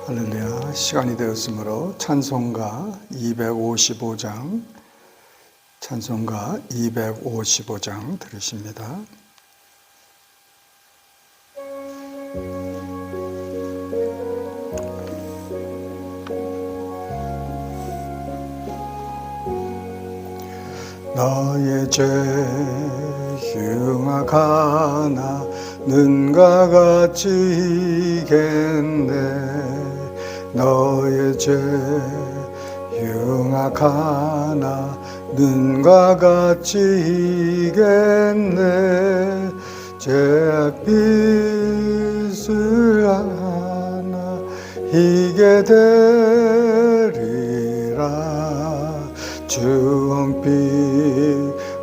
할렐루야. 시간이 되었으므로 찬송가 255장 들으십니다. 너의 죄 흉악하나 눈과 같이 이겠네. 너의 죄 흉악하나 눈과 같이 이겠네. 죄악빛을 하나 이게 되리라. 주홍빛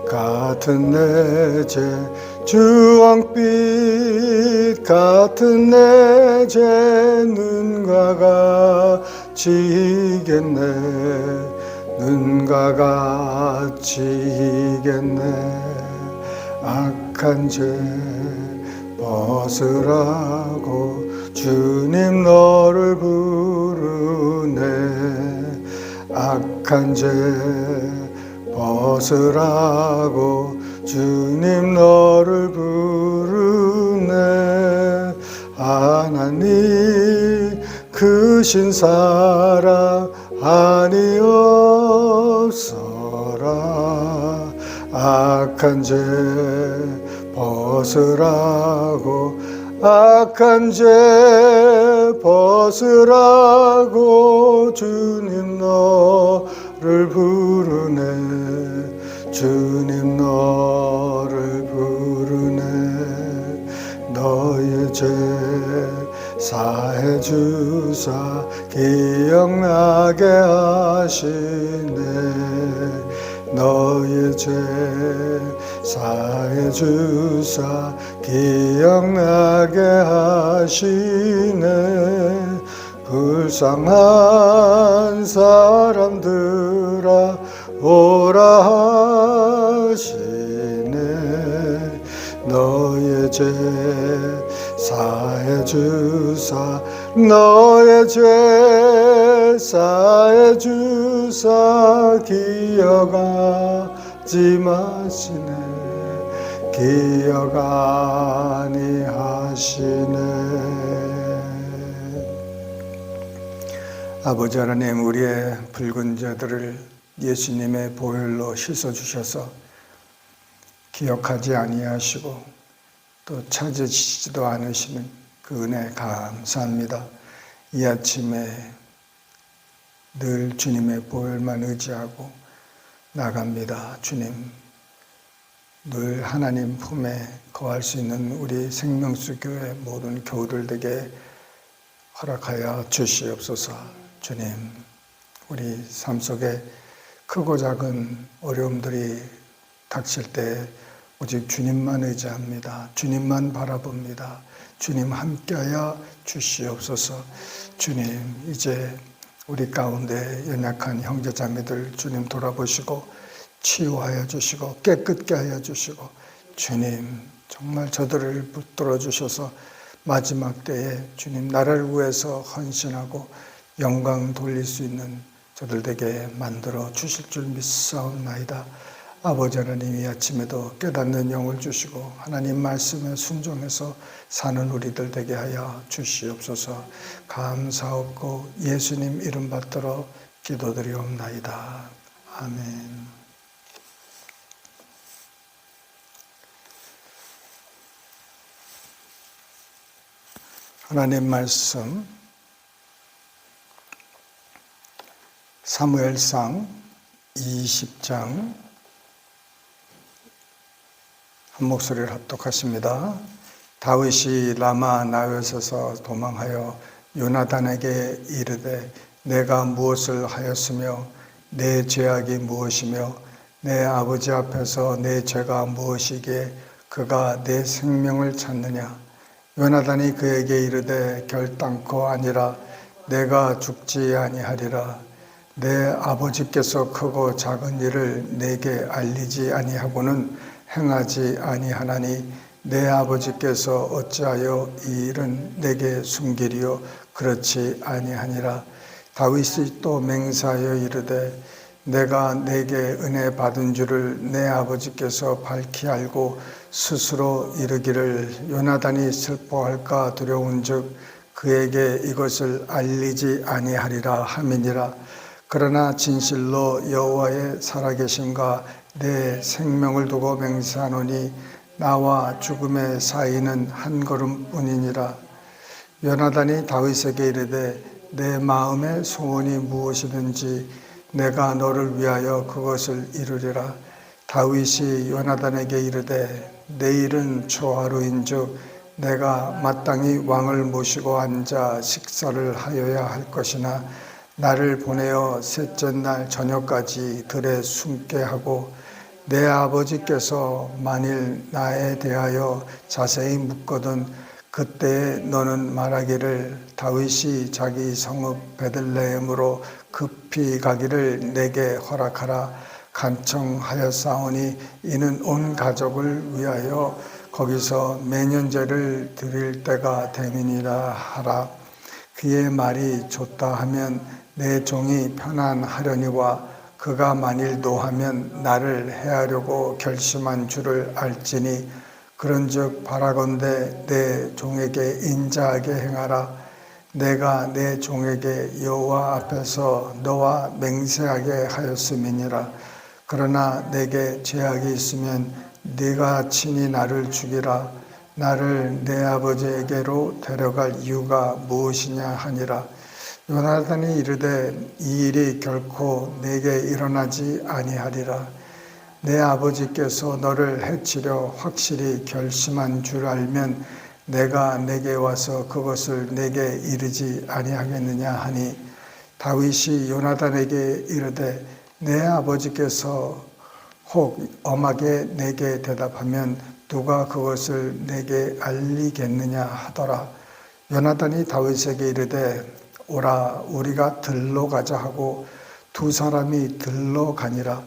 같은 내 죄, 주홍빛 같은 내 죄 눈과 같이 이겠네. 눈과 같이 이겠네. 악한 죄 벗으라고 주님 너를 부르네. 악한 죄 벗으라고 주님 너를 부르네. 하나님 크신 사랑 아니었어라. 악한 죄 벗으라고, 악한 죄 벗으라고 주님 너를 부르네. 주님 너를 부르네. 너의 죄 사해 주사 기억나게 하시네. 너의 죄 사해 주사 기억나게 하시네. 불쌍한 사람들아 오라 하시네. 너의 죄 사해 주사, 너의 죄 사해 주사 기억하지 마시네. 기억 아니하시네. 아버지 하나님, 우리의 붉은 죄들을 예수님의 보혈로 씻어주셔서 기억하지 아니하시고 또 찾으시지도 않으시는 그 은혜 감사합니다. 이 아침에 늘 주님의 보혈만 의지하고 나갑니다. 주님, 늘 하나님 품에 거할 수 있는 우리 생명수 교회 모든 교우들에게 허락하여 주시옵소서. 주님, 우리 삶 속에 크고 작은 어려움들이 닥칠 때 오직 주님만 의지합니다. 주님만 바라봅니다. 주님 함께하여 주시옵소서. 주님, 이제 우리 가운데 연약한 형제자매들 주님 돌아보시고 치유하여 주시고 깨끗게 하여 주시고, 주님 정말 저들을 붙들어 주셔서 마지막 때에 주님 나라를 위해서 헌신하고 영광 돌릴 수 있는 저들에게 만들어 주실 줄 믿사옵나이다. 아버지 하나님, 이 아침에도 깨닫는 영을 주시고 하나님 말씀에 순종해서 사는 우리들 되게 하여 주시옵소서. 감사하고 예수님 이름 받들어 기도드리옵나이다. 아멘. 하나님 말씀 사무엘상 20장 한 목소리를 합독하십니다. 다윗이 라마 나윗에서 도망하여 요나단에게 이르되 내가 무엇을 하였으며 내 죄악이 무엇이며 내 아버지 앞에서 내 죄가 무엇이기에 그가 내 생명을 찾느냐. 요나단이 그에게 이르되 결단코 아니라 내가 죽지 아니하리라. 내 아버지께서 크고 작은 일을 내게 알리지 아니하고는 행하지 아니하나니 내 아버지께서 어찌하여 이 일은 내게 숨기리요 그렇지 아니하니라. 다윗이 또 맹세하여 이르되 내가 내게 은혜 받은 줄을 내 아버지께서 밝히 알고 스스로 이르기를 요나단이 슬퍼할까 두려운즉 그에게 이것을 알리지 아니하리라 함이니라. 그러나 진실로 여호와의 살아계심과 내 생명을 두고 맹세하노니 나와 죽음의 사이는 한 걸음뿐이니라. 요나단이 다윗에게 이르되 내 마음의 소원이 무엇이든지 내가 너를 위하여 그것을 이루리라. 다윗이 요나단에게 이르되 내일은 초하루인즉 내가 마땅히 왕을 모시고 앉아 식사를 하여야 할 것이나 나를 보내어 셋째 날 저녁까지 들에 숨게 하고 내 아버지께서 만일 나에 대하여 자세히 묻거든 그때에 너는 말하기를 다윗이 자기 성읍 베들레헴으로 급히 가기를 내게 허락하라. 간청하였사오니 이는 온 가족을 위하여 거기서 매년제를 드릴 때가 됨이니라 하라. 그의 말이 좋다 하면 내 종이 편안하려니와 그가 만일 노하면 나를 해하려고 결심한 줄을 알지니 그런즉 바라건대 내 종에게 인자하게 행하라. 내가 내 종에게 여호와 앞에서 너와 맹세하게 하였음이니라. 그러나 내게 죄악이 있으면 네가 친히 나를 죽이라. 나를 내 아버지에게로 데려갈 이유가 무엇이냐 하니라. 요나단이 이르되 이 일이 결코 내게 일어나지 아니하리라. 내 아버지께서 너를 해치려 확실히 결심한 줄 알면 내가 내게 와서 그것을 내게 이르지 아니하겠느냐 하니 다윗이 요나단에게 이르되 내 아버지께서 혹 엄하게 내게 대답하면 누가 그것을 내게 알리겠느냐 하더라. 요나단이 다윗에게 이르되 오라 우리가 들로 가자 하고 두 사람이 들로 가니라.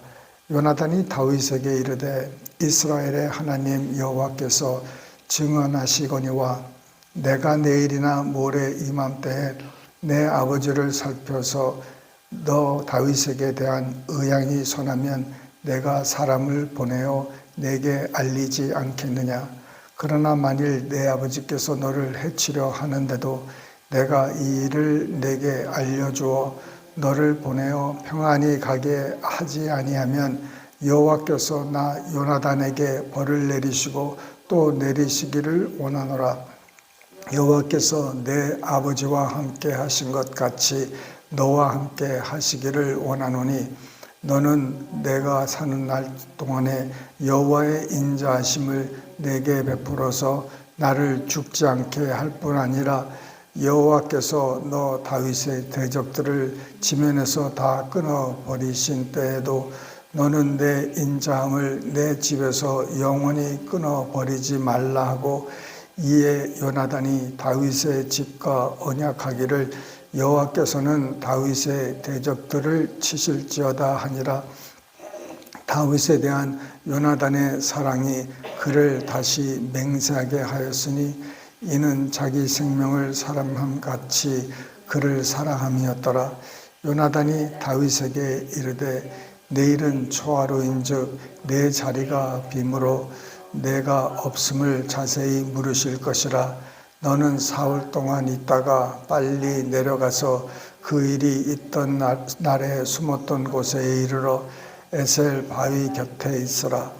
요나단이 다윗에게 이르되 이스라엘의 하나님 여호와께서 증언하시거니와 내가 내일이나 모레 이맘때에 내 아버지를 살펴서 너 다윗에게 대한 의향이 선하면 내가 사람을 보내어 내게 알리지 않겠느냐. 그러나 만일 내 아버지께서 너를 해치려 하는데도 내가 이 일을 내게 알려주어 너를 보내어 평안히 가게 하지 아니하면 여호와께서 나 요나단에게 벌을 내리시고 또 내리시기를 원하노라. 여호와께서 내 아버지와 함께 하신 것 같이 너와 함께 하시기를 원하노니 너는 내가 사는 날 동안에 여호와의 인자하심을 내게 베풀어서 나를 죽지 않게 할 뿐 아니라 여호와께서 너 다윗의 대적들을 지면에서 다 끊어버리신 때에도 너는 내 인자함을 내 집에서 영원히 끊어버리지 말라 하고 이에 요나단이 다윗의 집과 언약하기를 여호와께서는 다윗의 대적들을 치실지어다 하니라. 다윗에 대한 요나단의 사랑이 그를 다시 맹세하게 하였으니 이는 자기 생명을 사랑함 같이 그를 사랑함이었더라. 요나단이 다윗에게 이르되 내일은 초하루인즉 내 자리가 빈으로 내가 없음을 자세히 물으실 것이라. 너는 사흘 동안 있다가 빨리 내려가서 그 일이 있던 날에 숨었던 곳에 이르러 에셀 바위 곁에 있으라.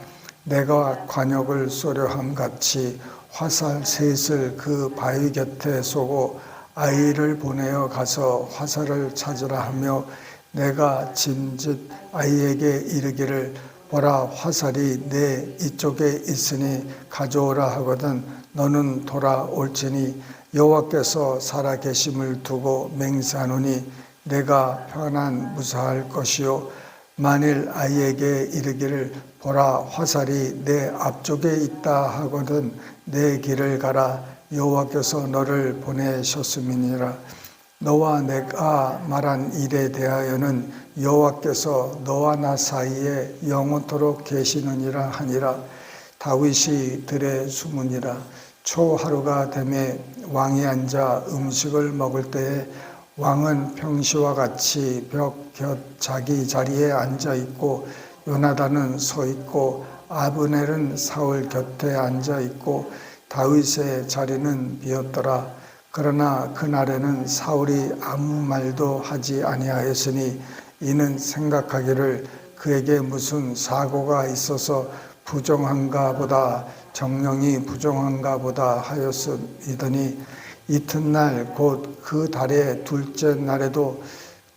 내가 관역을 쏘려함 같이 화살 셋을 그 바위 곁에 쏘고 아이를 보내어 가서 화살을 찾으라 하며 내가 짐짓 아이에게 이르기를 보라 화살이 내 이쪽에 있으니 가져오라 하거든 너는 돌아올지니 여호와께서 살아계심을 두고 맹세하노니 내가 평안 무사할 것이요 만일 아이에게 이르기를 보라 화살이 내 앞쪽에 있다 하거든 내 길을 가라 여호와께서 너를 보내셨음이니라. 너와 내가 말한 일에 대하여는 여호와께서 너와 나 사이에 영원토록 계시느니라 하니라. 다윗이 들에 숨으니라. 초하루가 되매 왕이 앉아 음식을 먹을 때에 왕은 평시와 같이 벽 곁 자기 자리에 앉아 있고 요나단은 서 있고 아브넬은 사울 곁에 앉아 있고 다윗의 자리는 비었더라. 그러나 그날에는 사울이 아무 말도 하지 아니하였으니 이는 생각하기를 그에게 무슨 사고가 있어서 부정한가 보다, 정령이 부정한가 보다 하였음이더니 이튿날 곧 그 달의 둘째 날에도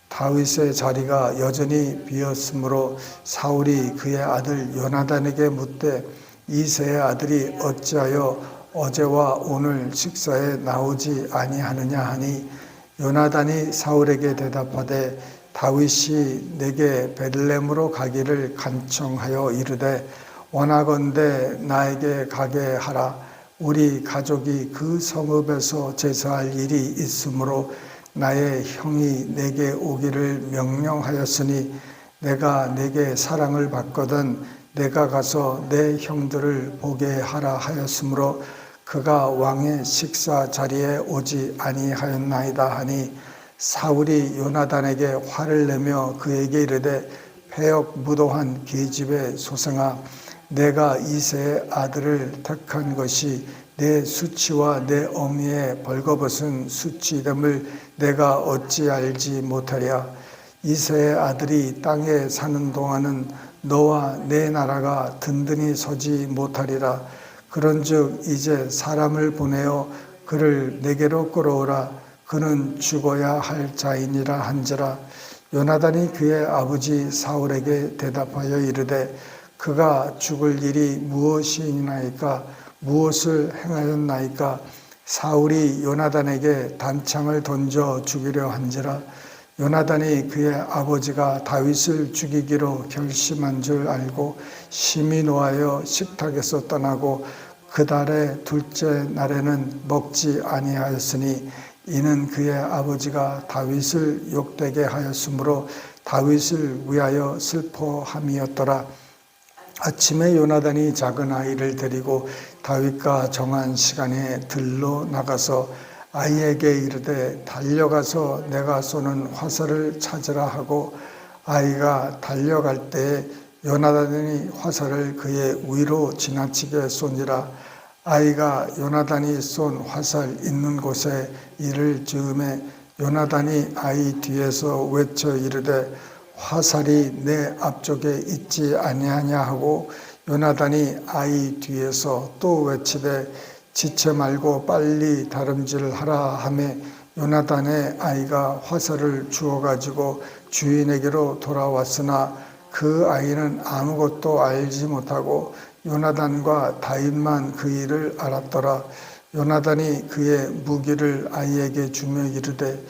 다윗의 자리가 여전히 비었으므로 사울이 그의 아들 요나단에게 묻되 이새의 아들이 어찌하여 어제와 오늘 식사에 나오지 아니하느냐 하니 요나단이 사울에게 대답하되 다윗이 내게 베들레헴으로 가기를 간청하여 이르되 원하건대 나에게 가게 하라. 우리 가족이 그 성읍에서 제사할 일이 있으므로 나의 형이 내게 오기를 명령하였으니 내가 내게 사랑을 받거든 내가 가서 내 형들을 보게 하라 하였으므로 그가 왕의 식사 자리에 오지 아니하였나이다 하니 사울이 요나단에게 화를 내며 그에게 이르되 패역무도한 계집의 소생아 내가 이새의 아들을 택한 것이 내 수치와 내 어미의 벌거벗은 수치됨을 내가 어찌 알지 못하랴. 이새의 아들이 땅에 사는 동안은 너와 내 나라가 든든히 서지 못하리라. 그런즉 이제 사람을 보내어 그를 내게로 끌어오라. 그는 죽어야 할 자이니라 한지라. 요나단이 그의 아버지 사울에게 대답하여 이르되 그가 죽을 일이 무엇이나이까? 무엇을 행하였나이까? 사울이 요나단에게 단창을 던져 죽이려 한지라. 요나단이 그의 아버지가 다윗을 죽이기로 결심한 줄 알고 심히 노하여 식탁에서 떠나고 그 달의 둘째 날에는 먹지 아니하였으니 이는 그의 아버지가 다윗을 욕되게 하였으므로 다윗을 위하여 슬퍼함이었더라. 아침에 요나단이 작은 아이를 데리고 다윗과 정한 시간에 들로 나가서 아이에게 이르되 달려가서 내가 쏘는 화살을 찾으라 하고 아이가 달려갈 때에 요나단이 화살을 그의 위로 지나치게 쏘니라. 아이가 요나단이 쏜 화살 있는 곳에 이를 즈음에 요나단이 아이 뒤에서 외쳐 이르되 화살이 내 앞쪽에 있지 아니하냐 하고 요나단이 아이 뒤에서 또 외치되 지체 말고 빨리 다름질하라 하매 요나단의 아이가 화살을 주워 가지고 주인에게로 돌아왔으나 그 아이는 아무것도 알지 못하고 요나단과 다윗만 그 일을 알았더라. 요나단이 그의 무기를 아이에게 주며 이르되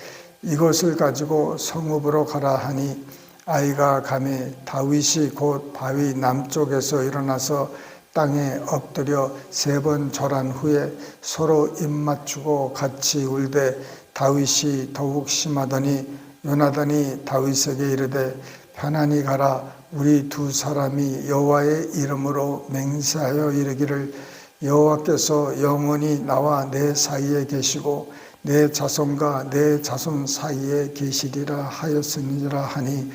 이것을 가지고 성읍으로 가라 하니 아이가 가매 다윗이 곧 바위 남쪽에서 일어나서 땅에 엎드려 3번 절한 후에 서로 입맞추고 같이 울되 다윗이 더욱 심하더니 요나단이 다윗에게 이르되 편안히 가라. 우리 두 사람이 여호와의 이름으로 맹세하여 이르기를 여호와께서 영원히 나와 내 사이에 계시고 내 자손과 내 자손 사이에 계시리라 하였으니라 하니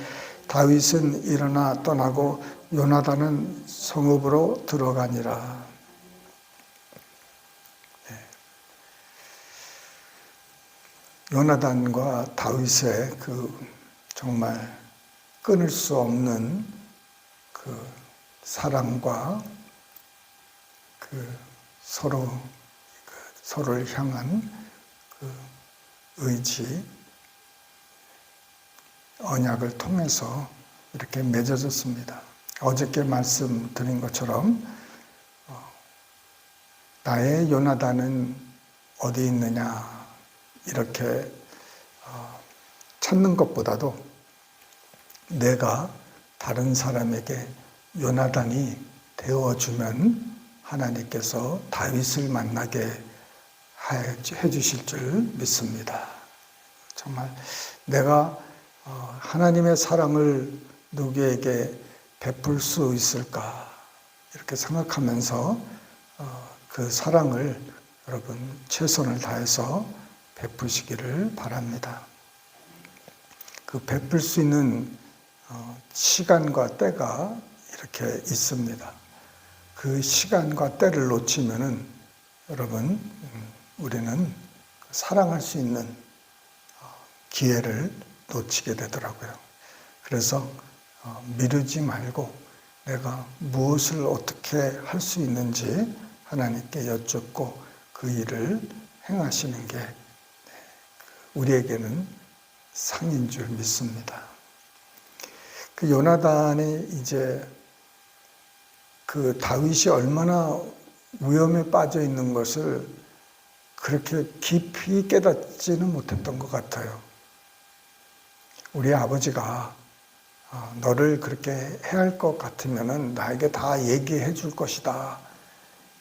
다윗은 일어나 떠나고 요나단은 성읍으로 들어가니라. 요나단과 다윗의 그 정말 끊을 수 없는 그 사랑과 그 서로를 향한 그 의지, 언약을 통해서 이렇게 맺어졌습니다. 어저께 말씀드린 것처럼 나의 요나단은 어디 있느냐 이렇게 찾는 것보다도 내가 다른 사람에게 요나단이 되어주면 하나님께서 다윗을 만나게 해주실 줄 믿습니다. 정말 내가 하나님의 사랑을 누구에게 베풀 수 있을까 이렇게 생각하면서 그 사랑을 여러분 최선을 다해서 베푸시기를 바랍니다. 그 베풀 수 있는 시간과 때가 이렇게 있습니다. 그 시간과 때를 놓치면은 여러분 우리는 사랑할 수 있는 기회를 놓치게 되더라고요. 그래서 미루지 말고 내가 무엇을 어떻게 할 수 있는지 하나님께 여쭙고 그 일을 행하시는 게 우리에게는 상인 줄 믿습니다. 그 요나단이 이제 그 다윗이 얼마나 위험에 빠져 있는 것을 그렇게 깊이 깨닫지는 못했던 것 같아요. 우리 아버지가 너를 그렇게 해야 할 것 같으면은 나에게 다 얘기해 줄 것이다.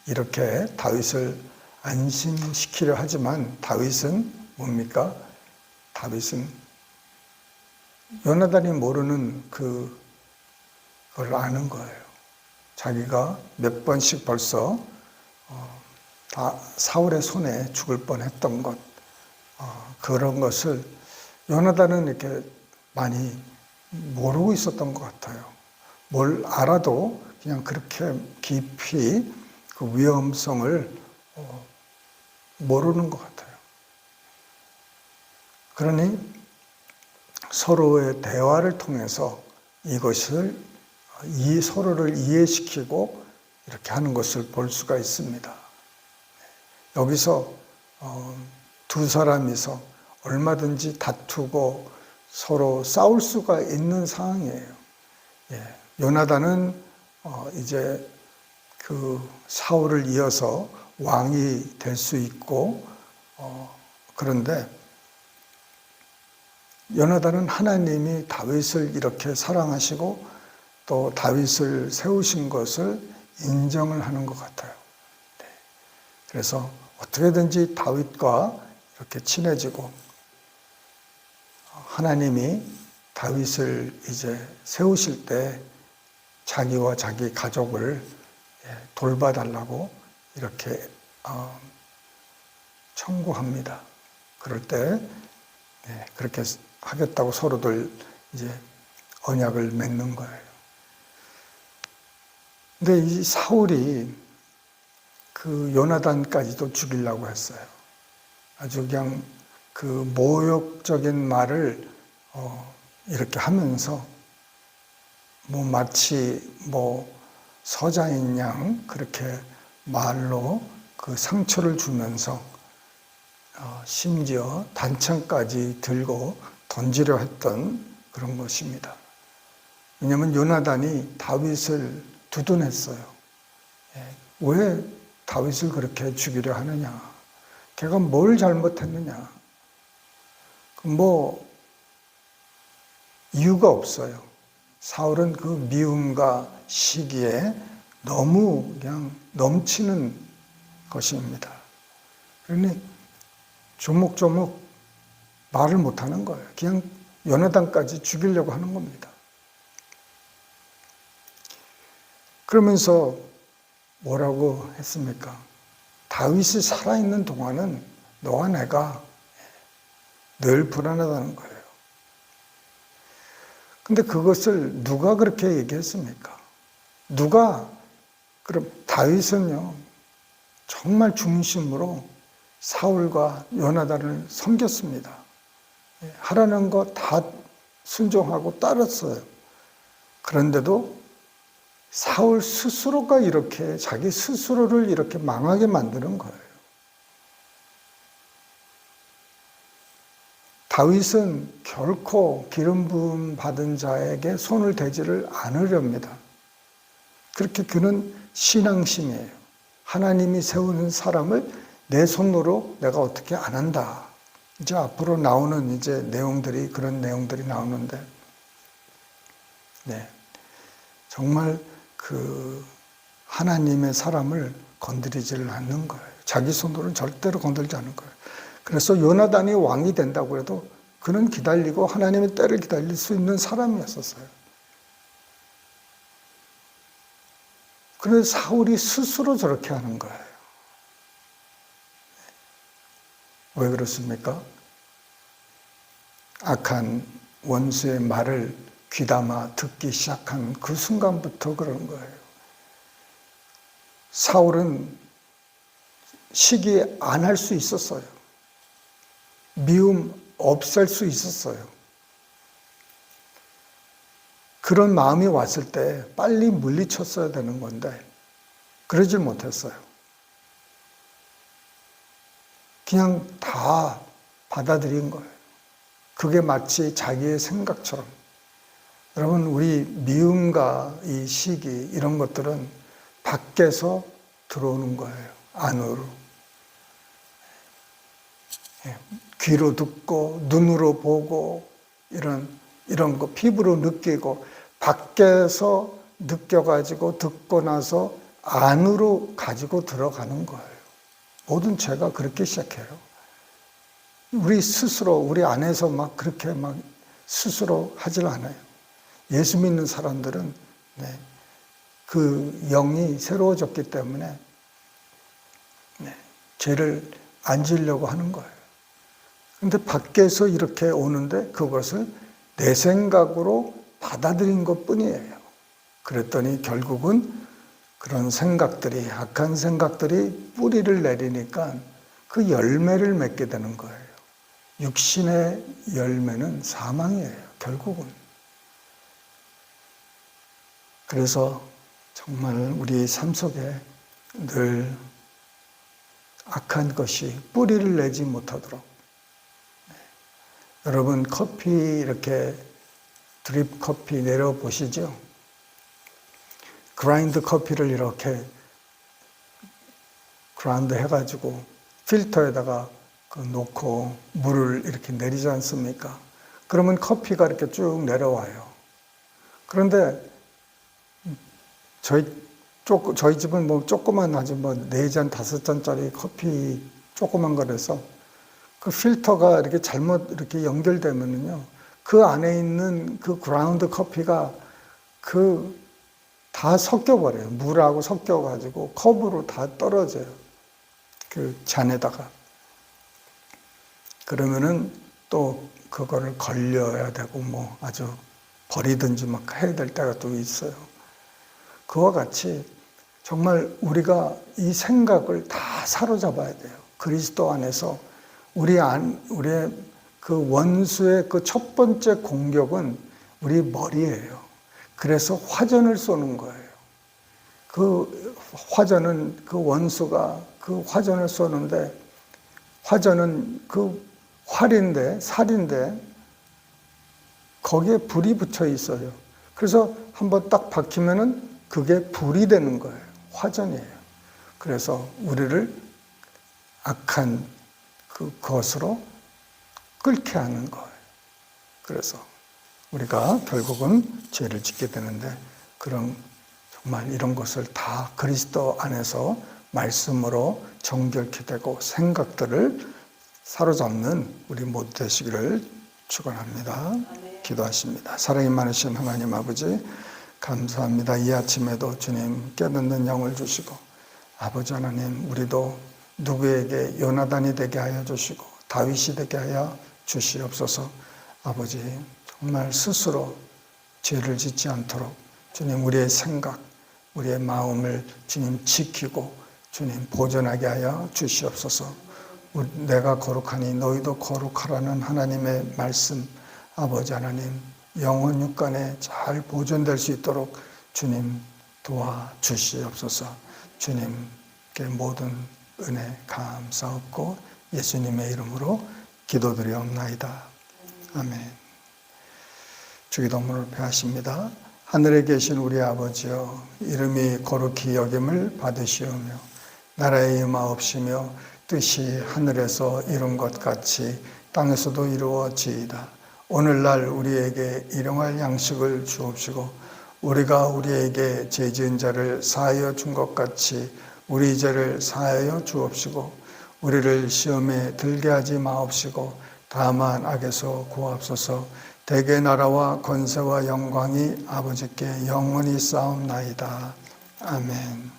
이렇게 다윗을 안심시키려 하지만 다윗은 뭡니까? 다윗은 요나단이 모르는 그걸 아는 거예요. 자기가 몇 번씩 벌써 다 사울의 손에 죽을 뻔했던 것, 그런 것을 요나단은 이렇게 많이 모르고 있었던 것 같아요. 뭘 알아도 그냥 그렇게 깊이 그 위험성을 모르는 것 같아요. 그러니 서로의 대화를 통해서 이것을 서로를 이해시키고 이렇게 하는 것을 볼 수가 있습니다. 여기서 두 사람이서 얼마든지 다투고 서로 싸울 수가 있는 상황이에요. 요나단은 이제 그 사울을 이어서 왕이 될 수 있고 그런데 요나단은 하나님이 다윗을 이렇게 사랑하시고 또 다윗을 세우신 것을 인정을 하는 것 같아요. 그래서 어떻게든지 다윗과 이렇게 친해지고 하나님이 다윗을 이제 세우실 때 자기와 자기 가족을 돌봐달라고 이렇게 청구합니다. 그럴 때 그렇게 하겠다고 서로들 이제 언약을 맺는 거예요. 근데 이 사울이 그 요나단까지도 죽이려고 했어요. 아주 그냥 그 모욕적인 말을 이렇게 하면서 마치 서자인 양 그렇게 말로 그 상처를 주면서 심지어 단창까지 들고 던지려 했던 그런 것입니다. 왜냐하면 요나단이 다윗을 두둔했어요. 왜 다윗을 그렇게 죽이려 하느냐? 걔가 뭘 잘못했느냐? 이유가 없어요. 사울은 그 미움과 시기에 너무 그냥 넘치는 것입니다. 그러니 조목조목 말을 못하는 거예요. 그냥 요나단까지 죽이려고 하는 겁니다. 그러면서 뭐라고 했습니까? 다윗이 살아있는 동안은 너와 내가 늘 불안하다는 거예요. 근데 그것을 누가 그렇게 얘기했습니까? 그럼 다윗은요, 정말 중심으로 사울과 요나단을 섬겼습니다. 하라는 거 다 순종하고 따랐어요. 그런데도 사울 스스로가 이렇게 자기 스스로를 이렇게 망하게 만드는 거예요. 다윗은 결코 기름 부음 받은 자에게 손을 대지를 않으렵니다. 그렇게 그는 신앙심이에요. 하나님이 세우는 사람을 내 손으로 내가 어떻게 안 한다. 이제 앞으로 나오는 이제 내용들이 그런 내용들이 나오는데, 정말 그 하나님의 사람을 건드리지를 않는 거예요. 자기 손으로는 절대로 건들지 않는 거예요. 그래서 요나단이 왕이 된다고 해도 그는 기다리고 하나님의 때를 기다릴 수 있는 사람이었었어요. 그런데 사울이 스스로 저렇게 하는 거예요. 왜 그렇습니까? 악한 원수의 말을 귀담아 듣기 시작한 그 순간부터 그런 거예요. 사울은 시기 안 할 수 있었어요. 미움 없앨 수 있었어요. 그런 마음이 왔을 때 빨리 물리쳤어야 되는 건데 그러질 못했어요. 그냥 다 받아들인 거예요. 그게 마치 자기의 생각처럼. 여러분, 우리 미움과 이 시기 이런 것들은 밖에서 들어오는 거예요. 안으로. 귀로 듣고 눈으로 보고 이런 거 피부로 느끼고 밖에서 느껴가지고 듣고 나서 안으로 가지고 들어가는 거예요. 모든 죄가 그렇게 시작해요. 우리 스스로 우리 안에서 막 그렇게 막 스스로 하질 않아요. 예수 믿는 사람들은 그 영이 새로워졌기 때문에 죄를 안 지으려고 하는 거예요. 그런데 밖에서 이렇게 오는데 그것을 내 생각으로 받아들인 것뿐이에요. 그랬더니 결국은 그런 생각들이, 악한 생각들이 뿌리를 내리니까 그 열매를 맺게 되는 거예요. 육신의 열매는 사망이에요, 결국은. 그래서 정말 우리 삶 속에 늘 악한 것이 뿌리를 내지 못하도록. 여러분, 커피 이렇게 드립 커피 내려보시죠? 그라인드 커피를 이렇게 그라인드 해가지고 필터에다가 놓고 물을 이렇게 내리지 않습니까? 그러면 커피가 이렇게 쭉 내려와요. 그런데 저희 집은 뭐 조그만 아주 뭐 4잔, 5잔짜리 커피 조그만 거라서 그 필터가 이렇게 잘못 이렇게 연결되면은요, 그 안에 있는 그 그라운드 커피가 다 섞여버려요. 물하고 섞여가지고 컵으로 다 떨어져요. 그 잔에다가. 그러면은 또 그거를 걸려야 되고 뭐 아주 버리든지 막 해야 될 때가 또 있어요. 그와 같이 정말 우리가 이 생각을 다 사로잡아야 돼요. 그리스도 안에서 우리의 그 원수의 그 첫 번째 공격은 우리 머리예요. 그래서 화전을 쏘는 거예요. 그 화전은 그 원수가 그 화전을 쏘는데 화전은 그 활인데 살인데 거기에 불이 붙여 있어요. 그래서 한번 딱 박히면은 그게 불이 되는 거예요. 화전이에요. 그래서 우리를 악한 그것으로 끓게 하는 거예요. 그래서 우리가 결국은 죄를 짓게 되는데 그런 정말 이런 것을 다 그리스도 안에서 말씀으로 정결케 되고 생각들을 사로잡는 우리 모두 되시기를 축원합니다. 기도하십니다. 사랑이 많으신 하나님 아버지, 감사합니다. 이 아침에도 주님 깨닫는 영을 주시고 아버지 하나님, 우리도 누구에게 요나단이 되게 하여 주시고 다윗이 되게 하여 주시옵소서. 아버지, 정말 스스로 죄를 짓지 않도록 주님 우리의 생각, 우리의 마음을 주님 지키고 주님 보존하게 하여 주시옵소서. 내가 거룩하니 너희도 거룩하라는 하나님의 말씀, 아버지 하나님 영혼 육간에 잘 보존될 수 있도록 주님 도와주시옵소서. 주님께 모든 은혜 감사없고 예수님의 이름으로 기도드리옵나이다. 아멘. 주기도문을 폐하십니다. 하늘에 계신 우리 아버지여, 이름이 거룩히 여김을 받으시오며 나라의 임하옵시며 뜻이 하늘에서 이룬 것 같이 땅에서도 이루어지이다. 오늘날 우리에게 일용할 양식을 주옵시고 우리가 우리에게 죄 지은 자를 사하여 준 것 같이 우리 죄를 사하여 주옵시고 우리를 시험에 들게 하지 마옵시고 다만 악에서 구하옵소서. 대개 나라와 권세와 영광이 아버지께 영원히 쌓옵나이다. 아멘.